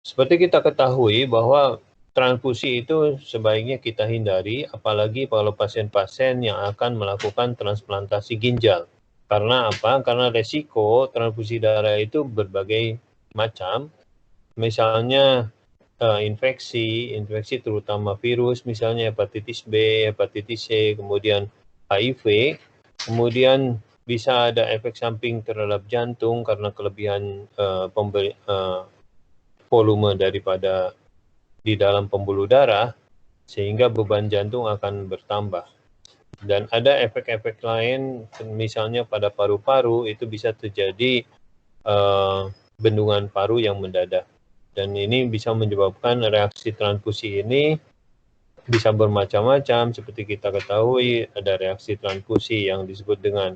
Seperti kita ketahui bahwa transfusi itu sebaiknya kita hindari, apalagi kalau pasien-pasien yang akan melakukan transplantasi ginjal. Karena apa? Karena resiko transfusi darah itu berbagai macam. Misalnya infeksi terutama virus, misalnya hepatitis B, hepatitis C, kemudian HIV, kemudian bisa ada efek samping terhadap jantung karena kelebihan volume daripada di dalam pembuluh darah, sehingga beban jantung akan bertambah. Dan ada efek-efek lain, misalnya pada paru-paru, itu bisa terjadi bendungan paru yang mendadak. Dan ini bisa menyebabkan reaksi transfusi ini bisa bermacam-macam, seperti kita ketahui ada reaksi transfusi yang disebut dengan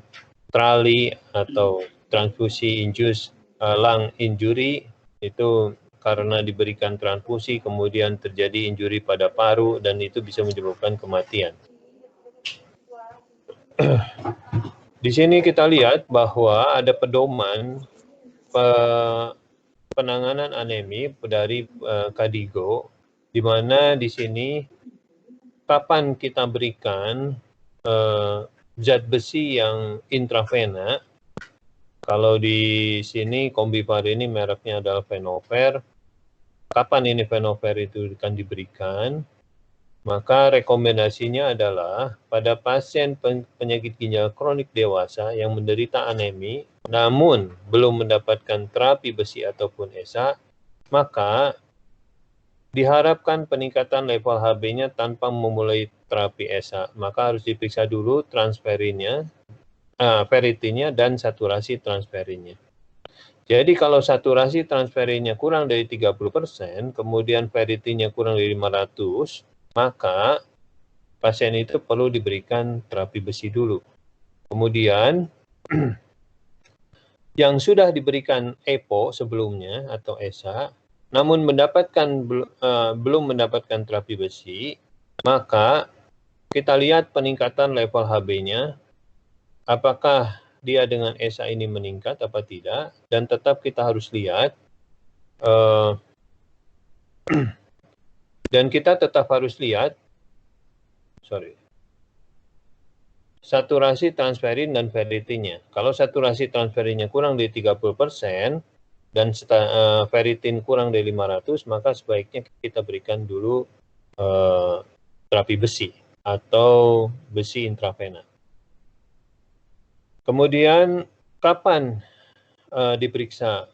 TRALI atau transfusi induced lung injury, itu karena diberikan transfusi kemudian terjadi injuri pada paru dan itu bisa menyebabkan kematian. Di sini kita lihat bahwa ada pedoman penanganan anemi dari KDIGO, di mana di sini kapan kita berikan zat besi yang intravena. Kalau di sini Combivir ini mereknya adalah Venofer. Kapan ini Venofer itu akan diberikan? Maka rekomendasinya adalah pada pasien penyakit ginjal kronik dewasa yang menderita anemi, namun belum mendapatkan terapi besi ataupun ESA, maka diharapkan peningkatan level Hb-nya tanpa memulai terapi ESA. Maka harus diperiksa dulu transferinnya, ferritinnya dan saturasi transferinnya. Jadi kalau saturasi transferinnya kurang dari 30%, kemudian ferritinnya kurang dari 500, maka pasien itu perlu diberikan terapi besi dulu. Kemudian yang sudah diberikan EPO sebelumnya atau ESA, namun belum mendapatkan terapi besi, maka kita lihat peningkatan level Hb-nya, apakah dia dengan ESA ini meningkat apa tidak, dan tetap kita harus lihat, dan kita tetap harus lihat, saturasi transferin dan ferritinnya. Kalau saturasi transferinnya kurang dari 30% dan ferritin kurang dari 500, maka sebaiknya kita berikan dulu terapi besi atau besi intravena. Kemudian kapan diperiksa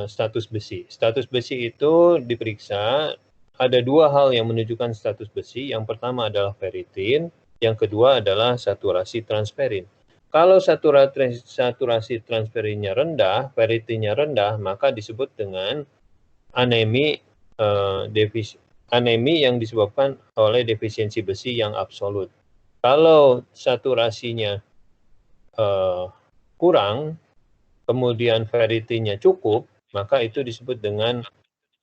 status besi? Status besi itu diperiksa, ada dua hal yang menunjukkan status besi. Yang pertama adalah ferritin, yang kedua adalah saturasi transferin. Kalau saturasi transferinnya rendah, ferritinnya rendah, maka disebut dengan anemi yang disebabkan oleh defisiensi besi yang absolut. Kalau saturasinya kurang, kemudian ferritinnya cukup, maka itu disebut dengan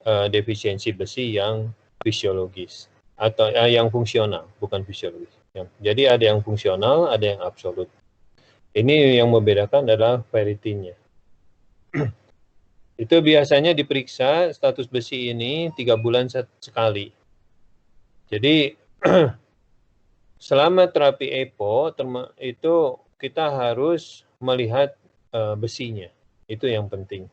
defisiensi besi yang fisiologis atau yang fungsional, bukan fisiologis. Jadi ada yang fungsional, ada yang absolut. Ini yang membedakan adalah ferritinnya. Itu biasanya diperiksa status besi ini 3 bulan sekali. Jadi selama terapi EPO itu kita harus melihat besinya. Itu yang penting.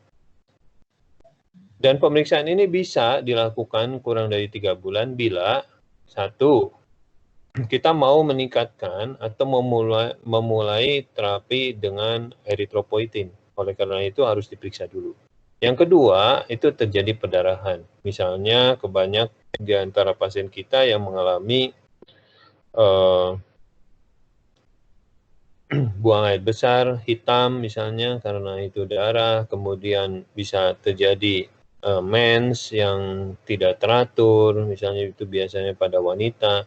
Dan pemeriksaan ini bisa dilakukan kurang dari 3 bulan bila satu, kita mau meningkatkan atau memulai terapi dengan eritropoietin. Oleh karena itu harus diperiksa dulu. Yang kedua, itu terjadi perdarahan. Misalnya kebanyak di antara pasien kita yang mengalami buang air besar, hitam misalnya karena itu darah, kemudian bisa terjadi mens yang tidak teratur, misalnya itu biasanya pada wanita,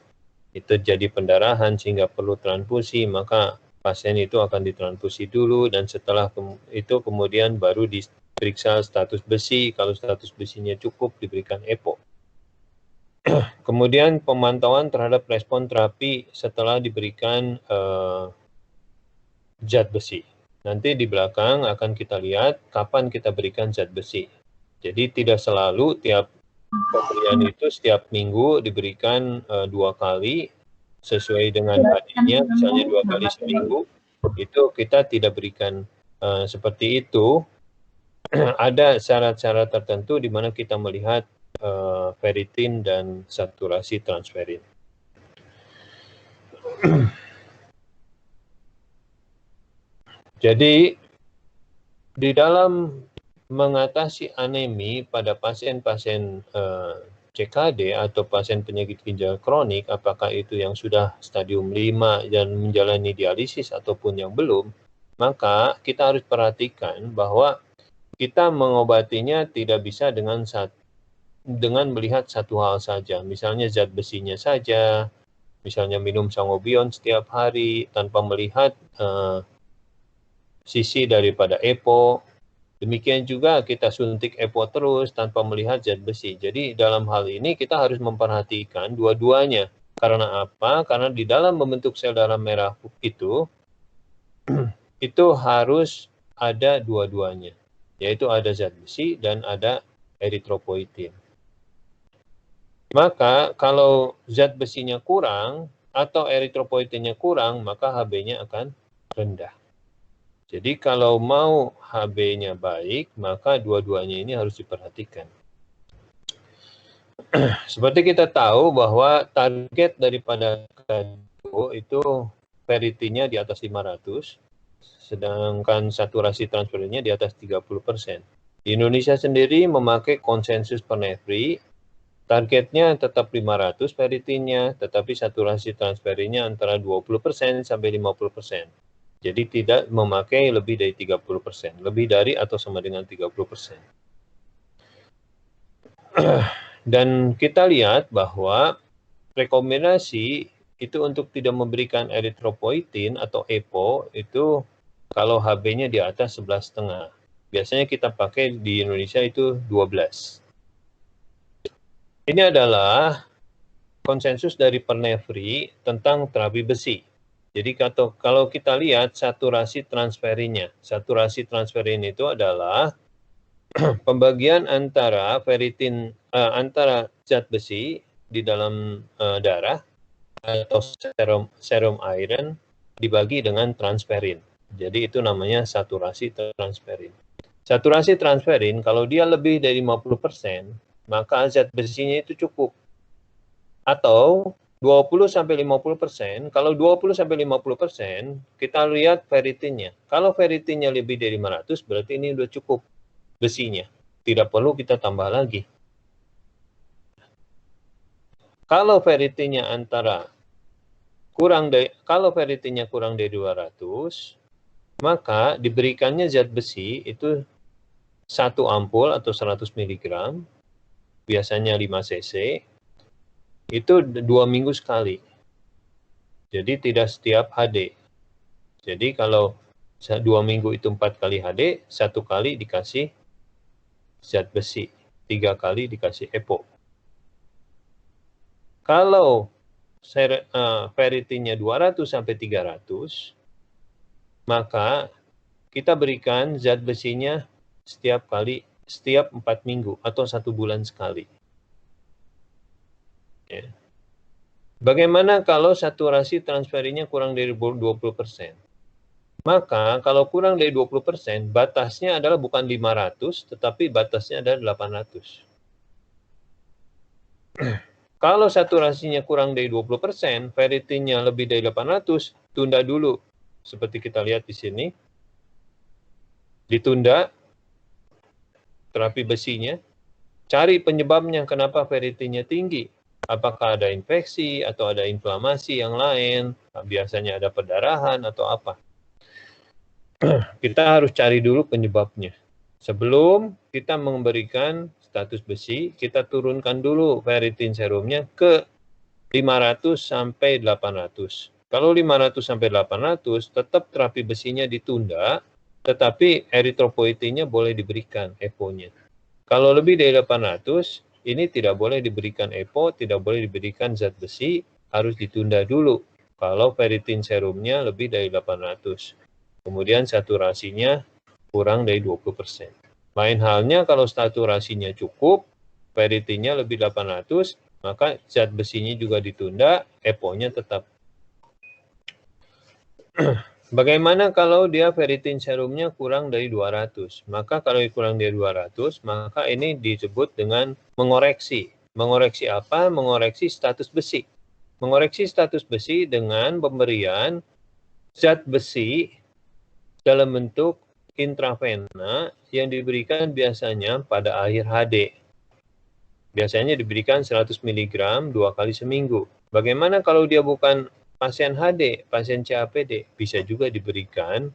itu jadi pendarahan sehingga perlu transfusi, maka pasien itu akan ditransfusi dulu dan setelah itu kemudian baru diperiksa status besi, kalau status besinya cukup diberikan EPO. Kemudian pemantauan terhadap respon terapi setelah diberikan zat besi. Nanti di belakang akan kita lihat kapan kita berikan zat besi. Jadi tidak selalu tiap pemberian itu setiap minggu diberikan 2 kali sesuai dengan hadiahnya, misalnya 2 kali seminggu, itu kita tidak berikan seperti itu. Ada syarat-syarat tertentu di mana kita melihat ferritin dan saturasi transferin. Jadi di dalam mengatasi anemi pada pasien-pasien CKD atau pasien penyakit ginjal kronik, apakah itu yang sudah stadium 5 dan menjalani dialisis ataupun yang belum, maka kita harus perhatikan bahwa kita mengobatinya tidak bisa dengan melihat satu hal saja, misalnya zat besinya saja, misalnya minum sangobion setiap hari tanpa melihat sisi daripada EPO. Demikian juga kita suntik EPO terus tanpa melihat zat besi. Jadi dalam hal ini kita harus memperhatikan dua-duanya. Karena apa? Karena di dalam membentuk sel darah merah itu harus ada dua-duanya. Yaitu ada zat besi dan ada eritropoietin. Maka kalau zat besinya kurang atau eritropoietinnya kurang, maka HB-nya akan rendah. Jadi kalau mau HB-nya baik, maka dua-duanya ini harus diperhatikan. Seperti kita tahu bahwa target daripada KADIGO itu ferritinnya di atas 500, sedangkan saturasi transferinnya di atas 30%. Di Indonesia sendiri memakai konsensus Pernefri, targetnya tetap 500 ferritinnya, tetapi saturasi transferinnya antara 20% sampai 50%. Jadi tidak memakai lebih dari 30%, lebih dari atau sama dengan 30%. Dan kita lihat bahwa rekomendasi itu untuk tidak memberikan eritropoietin atau EPO itu kalau HB-nya di atas 11,5. Biasanya kita pakai di Indonesia itu 12. Ini adalah konsensus dari Pernefri tentang terapi besi. Jadi kalau kita lihat saturasi transferinnya, saturasi transferin itu adalah pembagian antara ferritin antara zat besi di dalam darah atau serum iron dibagi dengan transferin. Jadi itu namanya saturasi transferin. Saturasi transferin kalau dia lebih dari 50%, maka zat besinya itu cukup. Atau 20-50%, kalau 20-50%, kita lihat ferritinnya. Kalau ferritinnya lebih dari 500, berarti ini sudah cukup besinya. Tidak perlu kita tambah lagi. Kalau ferritinnya kalau ferritinnya kurang dari 200, maka diberikannya zat besi itu 1 ampul atau 100 mg, biasanya 5 cc, itu 2 minggu sekali. Jadi tidak setiap HD. Jadi kalau 2 minggu itu 4 kali HD, 1 kali dikasih zat besi, 3 kali dikasih EPO. Kalau ferritinnya 200 sampai 300, maka kita berikan zat besinya setiap 4 minggu atau 1 bulan sekali. Ya. Bagaimana kalau saturasi transferinnya kurang dari 20%? Maka kalau kurang dari 20%, batasnya adalah bukan 500, tetapi batasnya adalah 800. Kalau saturasinya kurang dari 20%, ferritinnya lebih dari 800, tunda dulu. Seperti kita lihat di sini. Ditunda terapi besinya. Cari penyebabnya kenapa ferritinnya tinggi. Apakah ada infeksi atau ada inflamasi yang lain, biasanya ada perdarahan atau apa. Kita harus cari dulu penyebabnya. Sebelum kita memberikan status besi, kita turunkan dulu ferritin serumnya ke 500 sampai 800. Kalau 500 sampai 800, tetap terapi besinya ditunda, tetapi eritropoietinnya boleh diberikan EPO-nya. Kalau lebih dari 800, ini tidak boleh diberikan EPO, tidak boleh diberikan zat besi, harus ditunda dulu. Kalau ferritin serumnya lebih dari 800. Kemudian saturasinya kurang dari 20%. Lain halnya kalau saturasinya cukup, ferritinnya lebih 800, maka zat besinya juga ditunda, EPO-nya tetap. Bagaimana kalau dia ferritin serumnya kurang dari 200? Maka kalau kurang dari 200, maka ini disebut dengan mengoreksi. Mengoreksi apa? Mengoreksi status besi. Mengoreksi status besi dengan pemberian zat besi dalam bentuk intravena yang diberikan biasanya pada akhir HD. Biasanya diberikan 100 mg 2 kali seminggu. Bagaimana kalau dia bukan pasien HD, pasien CAPD? Bisa juga diberikan.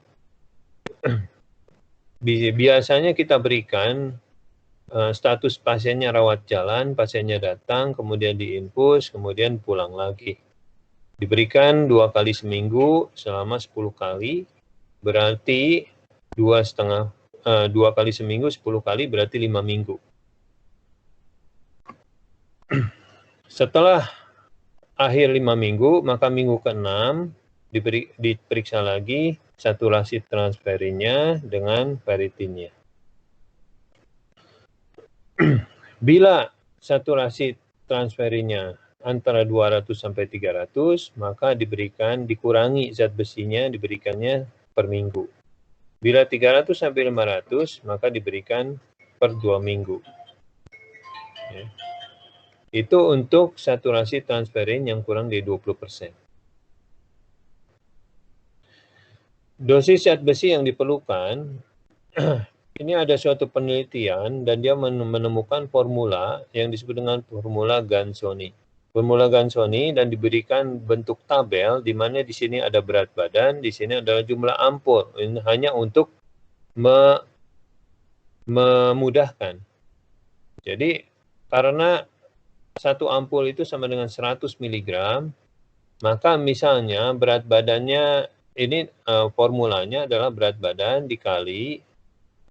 Biasanya kita berikan status pasiennya rawat jalan, pasiennya datang, kemudian diinfus, kemudian pulang lagi. Diberikan 2 kali seminggu selama 10 kali, berarti 2 kali seminggu 10 kali berarti 5 minggu. Setelah akhir 5 minggu, maka minggu ke-6 diperiksa lagi saturasi transferinnya dengan ferritinnya. Bila saturasi transferinnya antara 200 sampai 300, maka dikurangi zat besinya, diberikannya per minggu. Bila 300 sampai 500, maka diberikan per 2 minggu. Ya. Itu untuk saturasi transferin yang kurang dari 20%. Dosis zat besi yang diperlukan, ini ada suatu penelitian dan dia menemukan formula yang disebut dengan formula Gansoni. Formula Gansoni dan diberikan bentuk tabel di mana di sini ada berat badan, di sini adalah jumlah ampul. Ini hanya untuk memudahkan. Jadi karena satu ampul itu sama dengan 100 mg, maka misalnya berat badannya, ini formulanya adalah berat badan dikali,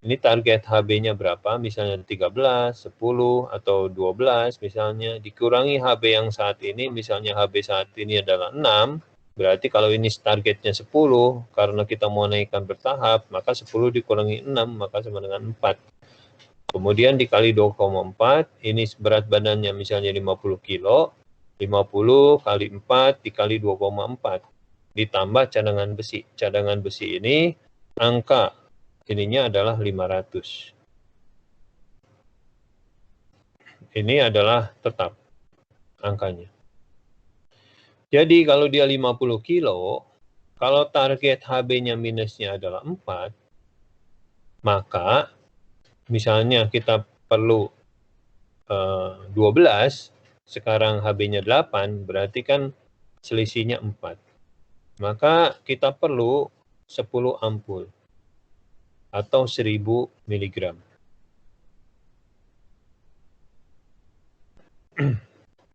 ini target HB-nya berapa, misalnya 13, 10, atau 12 misalnya, dikurangi HB yang saat ini, misalnya HB saat ini adalah 6, berarti kalau ini targetnya 10, karena kita mau naikkan bertahap, maka 10 dikurangi 6, maka sama dengan 4. Kemudian dikali 2,4, ini berat badannya misalnya 50 kilo, 50 kali 4 dikali 2,4, ditambah cadangan besi. Cadangan besi ini, angka ininya adalah 500. Ini adalah tetap angkanya. Jadi kalau dia 50 kilo, kalau target HB-nya minusnya adalah 4, maka misalnya kita perlu 12, sekarang HB-nya 8, berarti kan selisihnya 4. Maka kita perlu 10 ampul atau 1000 mg.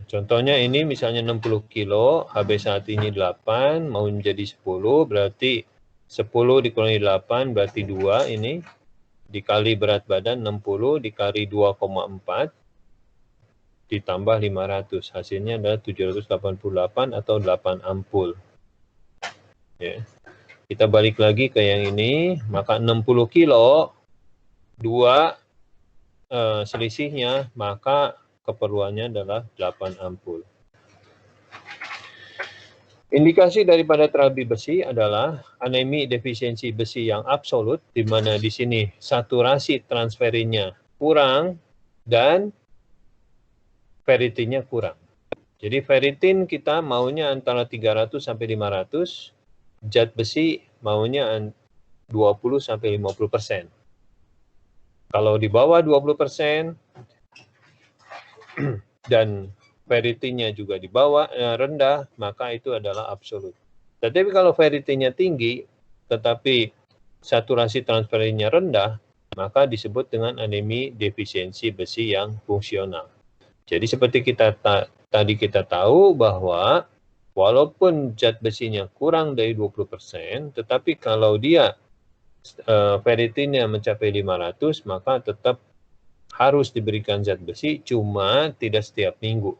Contohnya ini misalnya 60 kilo, HB saat ini 8, mau menjadi 10, berarti 10 dikurangi 8, berarti 2 ini, dikali berat badan 60, dikali 2,4, ditambah 500. Hasilnya adalah 788 atau 8 ampul. Ya. Kita balik lagi ke yang ini, maka 60 kilo, 2 selisihnya, maka keperluannya adalah 8 ampul. Indikasi daripada terapi besi adalah anemi defisiensi besi yang absolut, di mana di sini saturasi transferinnya kurang dan ferritinnya kurang. Jadi ferritin kita maunya antara 300 sampai 500, zat besi maunya 20 sampai 50%. Kalau di bawah 20% dan ferritinnya juga di bawah rendah, maka itu adalah absolut. Tetapi kalau ferritinnya tinggi, tetapi saturasi transferinnya rendah, maka disebut dengan anemi defisiensi besi yang fungsional. Jadi seperti tadi kita tahu bahwa walaupun zat besinya kurang dari 20%, tetapi kalau dia ferritinnya mencapai 500, maka tetap harus diberikan zat besi, cuma tidak setiap minggu.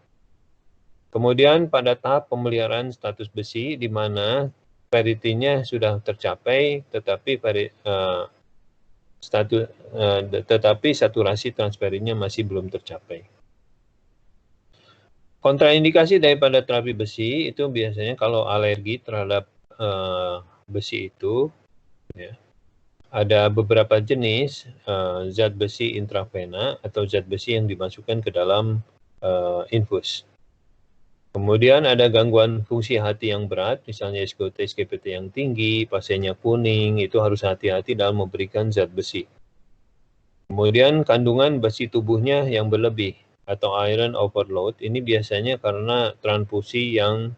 Kemudian pada tahap pemeliharaan status besi, di mana ferritinnya sudah tercapai, tetapi tetapi saturasi transferinnya masih belum tercapai. Kontraindikasi daripada terapi besi itu biasanya kalau alergi terhadap besi itu, ya, ada beberapa jenis zat besi intravena atau zat besi yang dimasukkan ke dalam infus. Kemudian ada gangguan fungsi hati yang berat, misalnya SGOT, SGPT yang tinggi, pasiennya kuning, itu harus hati-hati dalam memberikan zat besi. Kemudian kandungan besi tubuhnya yang berlebih atau iron overload, ini biasanya karena transfusi yang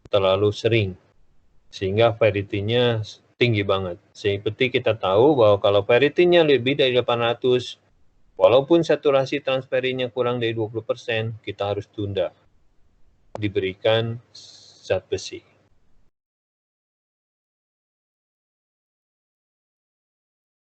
terlalu sering, sehingga ferritinnya tinggi banget. Seperti kita tahu bahwa kalau ferritinnya lebih dari 800, walaupun saturasi transferinnya kurang dari 20%, kita harus tunda diberikan zat besi.